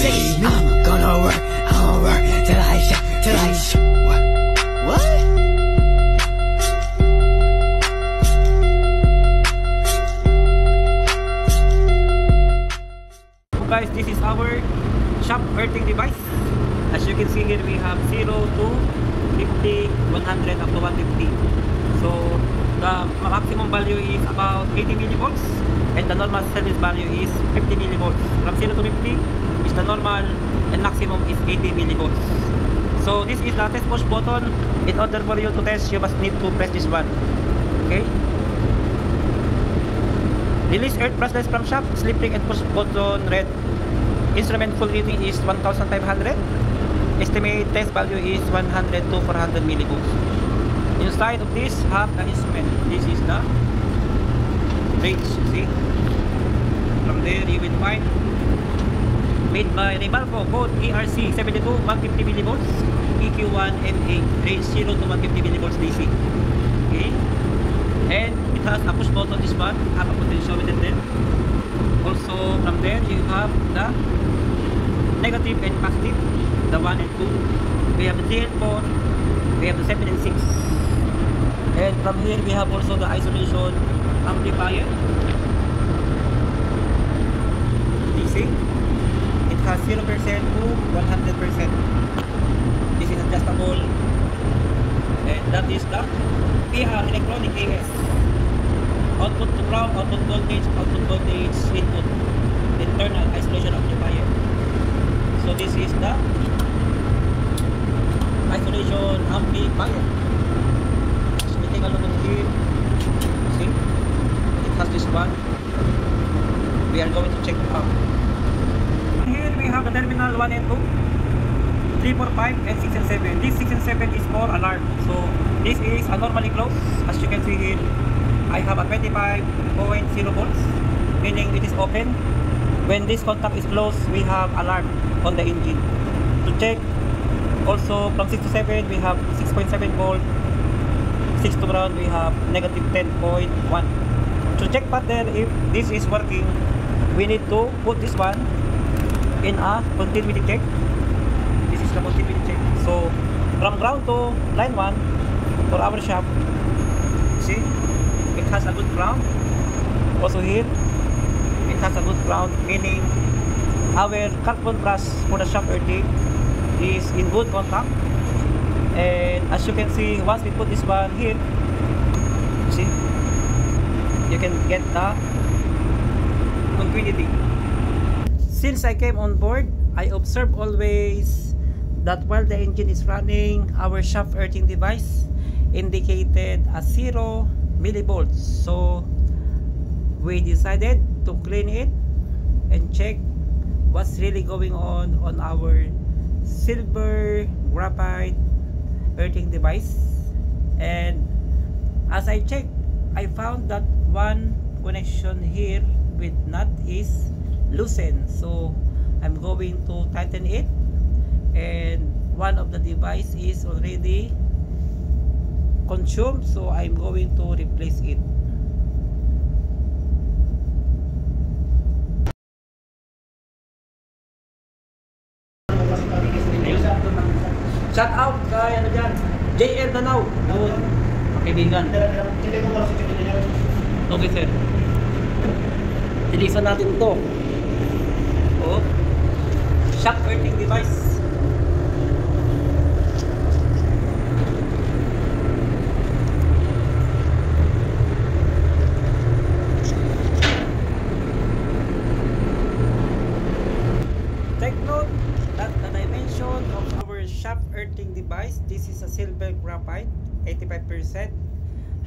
6. I'm gonna work till I shout, till I shout. What? Guys, this is our shop earthing device. As you can see here, we have 0 to 50, 100 up to 150. So the maximum value is about 80 millivolts, and the normal service value is 50 millivolts. From 0 to 50 is the normal, and maximum is 80 millivolts. So this is the test push button. In order for you to test, you must need to press this one. Okay. Release earth brushless from shop, slip ring and push button red. Instrument full reading is 1500. Estimate test value is 100 to 400 millivolts. Inside of this have the instrument. This is the range. See? From there you will find made by Remalco, code ERC 72 150 millivolts, EQ1 MA, range 0 to 150 millivolts DC. Okay? And it has a push button, this one, have a potentiometer there. Also from there you have the negative and positive, the 1 and 2. We have the 3 and 4, we have the 7 and 6. And from here we have also the isolation amplifier. DC. It has 0% to 100%. This is adjustable. And that is the PR electronic AS. Output to ground, output voltage, input. Internal isolation amplifier. So this is the isolation amplifier. So we take a look at here. See? It has this one. We are going to check it out. Here we have the terminal 1 and 2. 3, 4, 5 and 6 and 7. This 6 and 7 is for alarm. So this is a normally closed. As you can see here, I have a 25.0 volts, meaning it is open. When this contact is closed, we have alarm on the engine. To check, also from 6 to 7 we have 6.7 volt. 6 to ground we have negative 10.1. To check further if this is working, we need to put this one in a continuity check. This is the continuity check. So from ground to line 1 for our shop, see, it has a good ground. Also here, it has a good ground, meaning our carbon brush for the shop earthing is in good contact. And as you can see, once we put this one here, see, you can get the continuity. Since I came on board, I observe always that while the engine is running, our shaft earthing device indicated a 0 millivolts. So we decided to clean it and check what's really going on our silver graphite earthing device. And as I checked, I found that one connection here with nut is loosened. So I'm going to tighten it, and one of the device is already consumed, so I'm going to replace it. Shout out kay ano dyan, JL Danau. Doon, kaibigan. Okay sir, tilisan natin ito. Oh, shock earthing device. Take note that the dimension of our shaft earthing device, this is a silver graphite, 85%,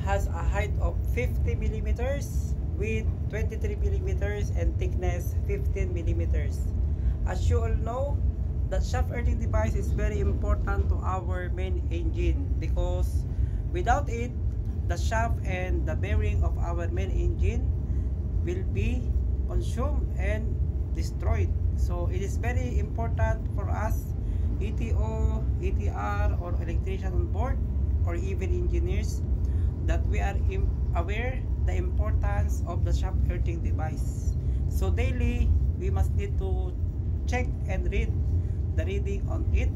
has a height of 50 millimeters with 23 millimeters and thickness 15 millimeters. As you all know, the shaft earthing device is very important to our main engine, because without it, the shaft and the bearing of our main engine will be consumed and destroyed. So it is very important for us, ETO, ETR, or electrician on board, or even engineers, that we are aware the importance of the shaft earthing device. So daily we must need to check and read the reading on it.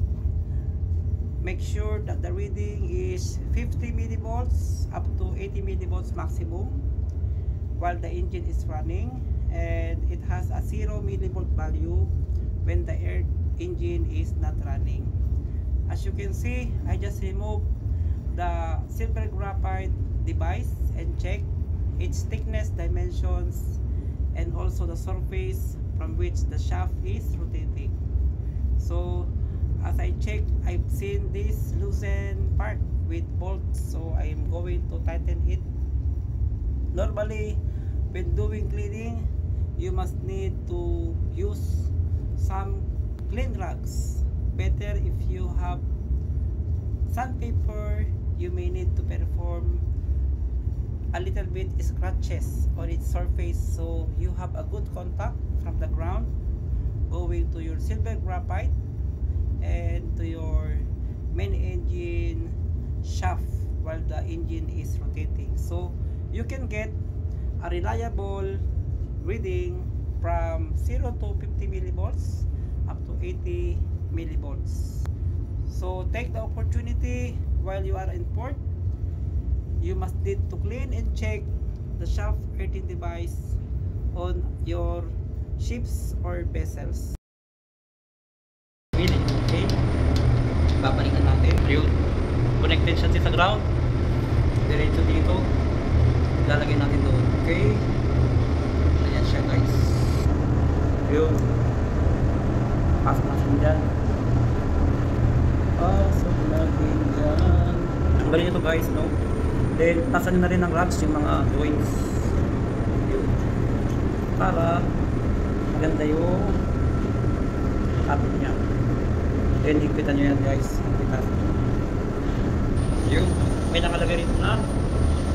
Make sure that the reading is 50 millivolts up to 80 millivolts maximum while the engine is running, and it has a 0 millivolt value when the engine is not running. As you can see, I just removed the silver graphite device and check its thickness, dimensions, and also the surface from which the shaft is rotating. So as I check, I've seen this loosened part with bolts, so I am going to tighten it. Normally, when doing cleaning, you must need to use some clean rags. Better if you have sandpaper, you may need to perform a little bit scratches on its surface so you have a good contact from the ground going to your silver graphite and to your main engine shaft while the engine is rotating, so you can get a reliable reading from 0 to 50 millivolts up to 80 millivolts. So take the opportunity while you are in port. You must need to clean and check the shaft earthing device on your ships or vessels. Okay, babalikan natin. Yun, connected siya sa ground, diretso dito, lalagay natin doon. Okay, ayan siya guys. Yun, pasok natin dyan, pasok natin dyan. Tanggalin nyo to guys, no? Then tasan na rin ng racks yung mga joints. Yun, para maganda yung tapon niya. Then higpitan nyo yan guys, higpitan. Yun, may nakalagay rito na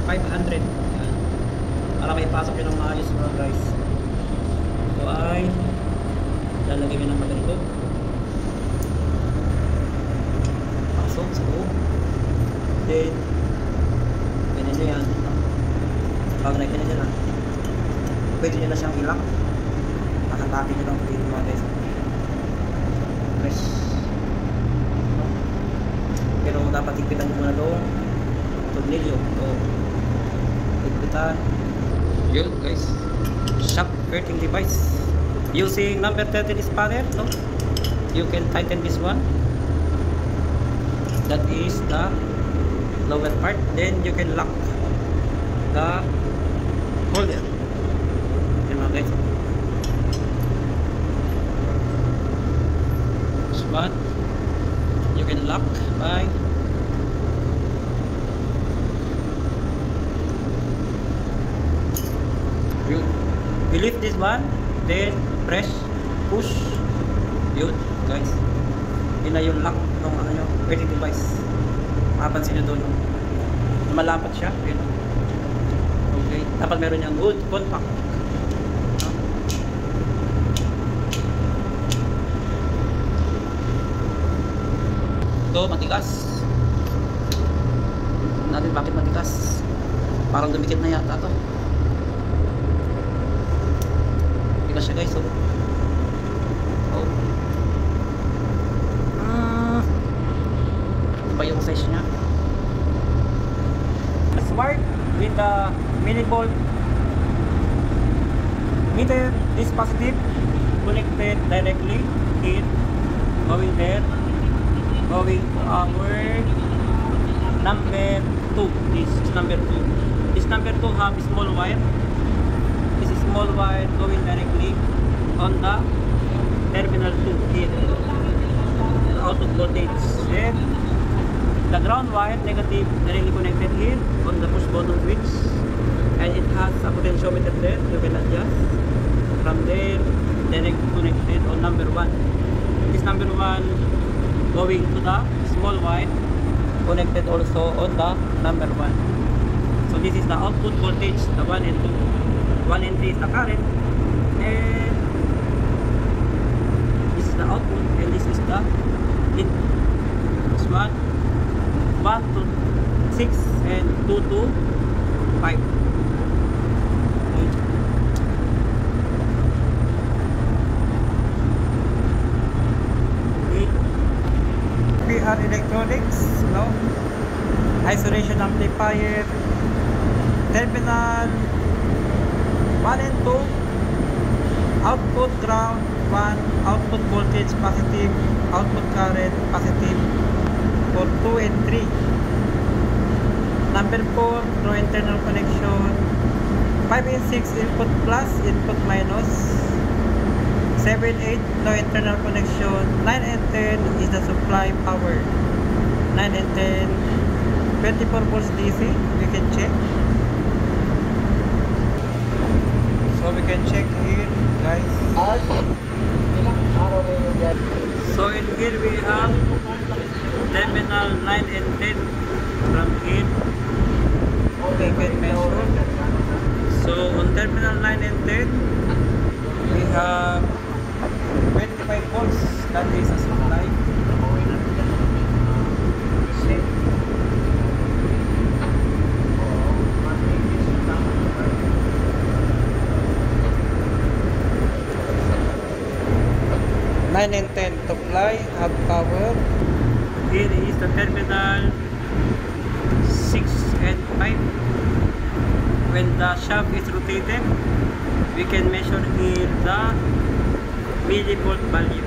500. Yan, para may pasok yun ng maayos mga guys. Ito ay lalagay nyo ng maganito, pasok sa loob. Then ganyan nyo yan. Pag nagkanya nyo na, pwede nyo na siyang ilak. Nakatapin nyo lang dito mga guys. Press. Pero dapat higpitan nyo muna doon tornilyo. So higpitan. Yun guys, shaft earthing device using number 13 spanner, no? You can tighten this one, that is the lower part. Then you can lock the holder. Yan mga guys, this one you can lock by you lift this one, then press, push. Yun guys, yun na yung lock ng ano nyo, earthing device. Makapansin nyo doon, malapat siya. Yun. Okay, dapat meron niyang good contact. Ito matigas. Natin bakit matigas, parang dumikit na yata to. Matigas siya guys. Ba yung size niya. Smart with the millivolt meter. This positive connected directly in, going there, going to our number 2. This is number 2. This number 2 have small wire. This is small wire going directly on the terminal 2 here, output voltage. Then the ground wire negative directly connected here on the push button switch, and it has a potentiometer there. You can adjust from there. Direct connected on number 1. This number 1 going to the small wire connected also on the number 1. So this is the output voltage, the 1 and 2. 1 and 3 is the current, and this is the output, and this is the in. This one 1 to 6 and 2 to 5. isolation amplifier, terminal 1 and 2, output ground 1, output voltage positive, output current positive for 2 and 3. Number 4, no internal connection. 5 and 6, input plus, input minus. 7, 8, no internal connection. 9 and 10 is the supply power. 9 and 10, 24 volts DC, we can check. So we can check here, guys. So in here we have terminal 9 and 10 from here. We can measure. So on terminal 9 and 10, we have 25 volts. That is a supply. Nine and 10 supply have power. Here is the terminal 6 and 5. When the shaft is rotated, we can measure here the millivolt value.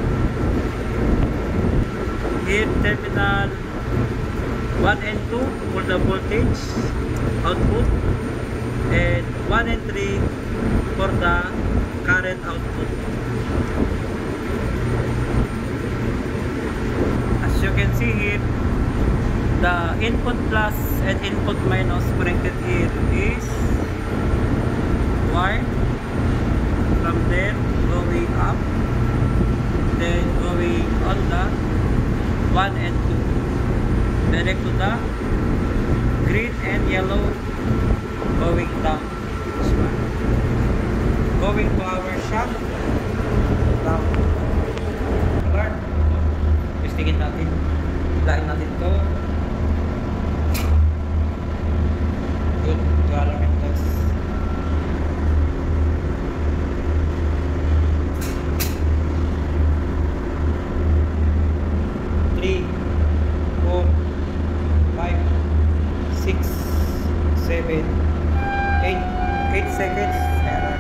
Here terminal 1 and 2 for the voltage output, and 1 and 3 for the current output. As you can see here, the input plus and input minus connected here is wire from there going up, then going on the 1 and 2 direct to the green and yellow, going down this one, going to our shaft down. Alert, testingin natin, lain natin to. Good, to alarm test. Three, 4, 5, 6, 7, 8 seconds. Error.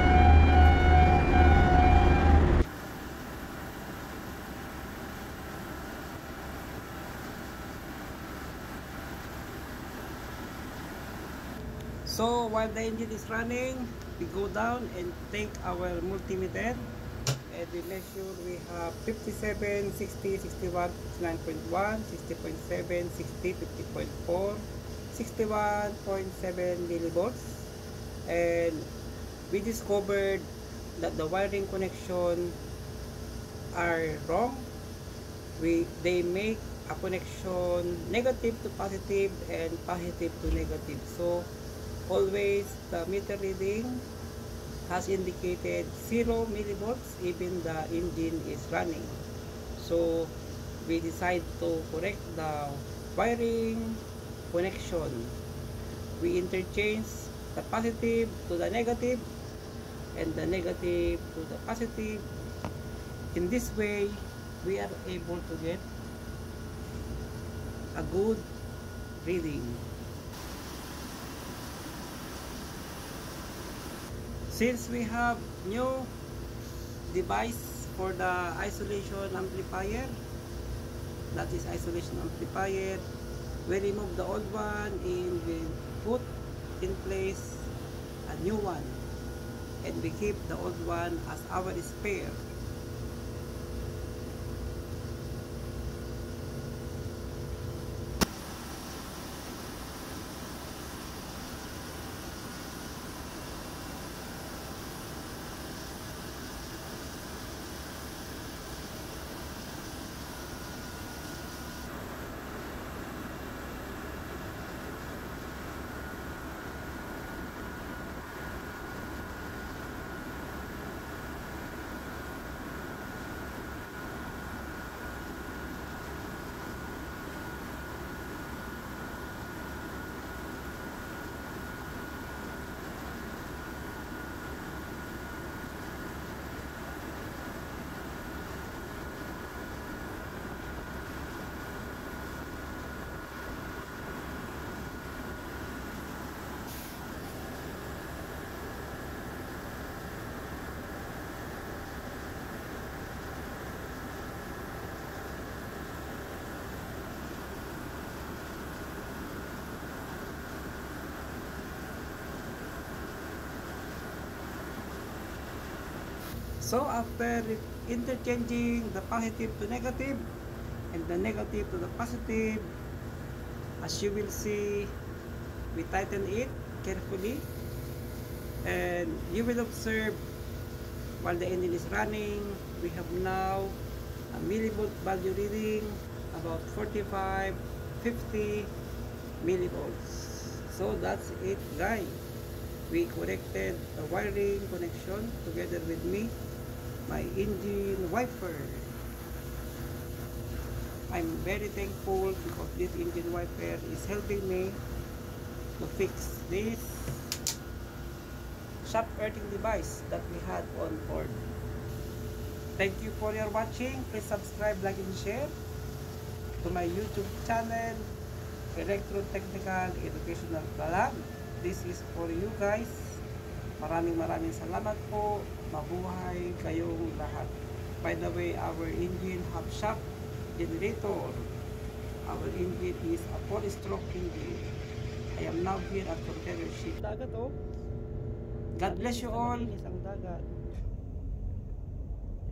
So while the engine is running, we go down and take our multimeter and we measure. We have 57, 60, 61, 69.1, 60.7, 60, 50.4, 61.7 millivolts, and we discovered that the wiring connection are wrong. They make a connection negative to positive and positive to negative. So always the meter reading has indicated 0 millivolts even the engine is running. So we decide to correct the wiring connection. We interchange the positive to the negative and the negative to the positive. In this way, we are able to get a good reading. Since we have new device for the isolation amplifier, that is isolation amplifier, we remove the old one and we put in place a new one, and we keep the old one as our spare. So after interchanging the positive to negative and the negative to the positive, as you will see, we tighten it carefully, and you will observe while the engine is running, we have now a millivolt value reading about 45, 50 millivolts. So that's it, guys. We corrected the wiring connection together with me, my engine wiper. I'm very thankful because this engine wiper is helping me to fix this shaft earthing device that we had on board. Thank you for your watching. Please subscribe, like, and share to my YouTube channel, Electro-Technical Educational Vlog. This is for you guys. Maraming salamat po. Mabuhay kayong lahat. By the way, our engine have shaft generator. Our engine is a 4-stroke engine. I am now here at container ship. Dagat, oh. God bless you all. Ang dagat.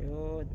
Yun.